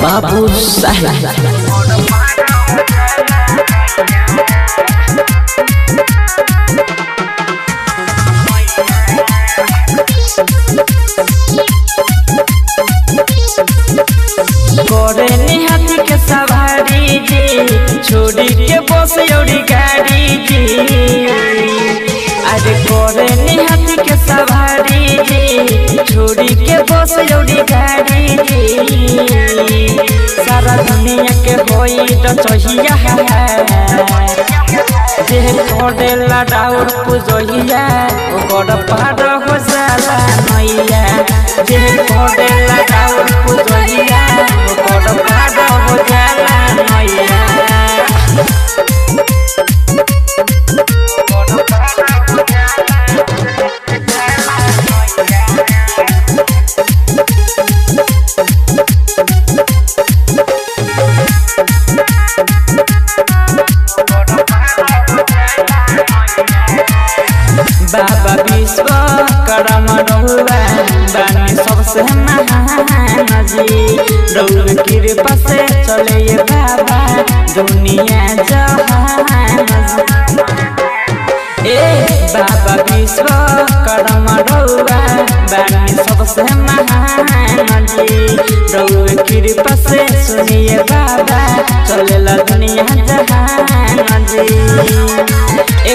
बाबू साहेब गोरे निहाती के सवारी जी छोड़ी के बस उड़ी गाड़ी जी। अरे गोरे निहाती के सवारी जी छोड़ी के बस उड़ी गाड़ी जी। सारा दुनिया के होई तो चाहिए जे कोडे लडाउर पुजोहिया ओकर पार हो जाला मैया। जे कोडे लडाउर पुजोहिया ओकर पार हो जाला मैया। बाबा विश्वकर्मा रहुआ बानी सबसे महान जी। रउआ कृपा से चले ये बाबा दुनिया जहान जी। बाबा विश्वकर्मा रहुआ बानी सबसे महान जी। रउआ कृपा से सुनिए बाबा चलेला दुनिया जहान जी।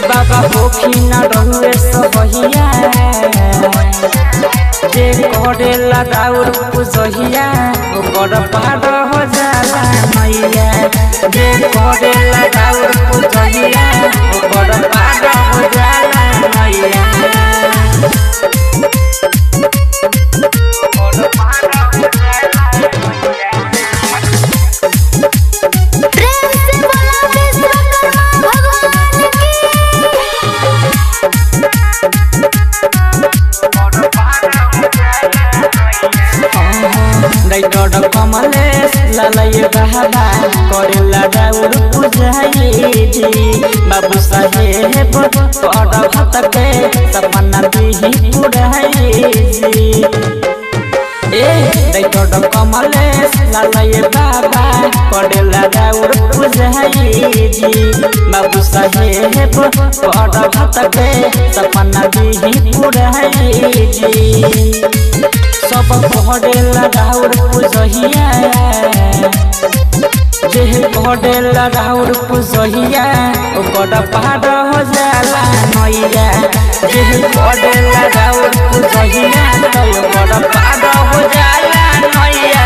बाबा होखी न रहुए सबहिया जे कोडे लडाउर पुजहिया ओकर पार हो जाला मैया। जे कोडे लडाउर पुजहिया ओकर पार हो जाला मैया। डॉक्टर कमलेश लालय बहाबा करे लडाउर पुजाई जी। बाबू साहेब पड़ भत के सपना दिही पुराई जी। डॉक्टर कमलेश लालय बाबा करे लडाउर पुजाई जी। बाबू साहेब पड़ भत के सपना दिही पुराई जी। सब कोडे लडाउर पुजहिया जे कोडे लडाउर पुजहिया ओकर पार हो जाला मैया। जे कोडे लडाउर पुजहिया ओकर पार हो जाला मैया।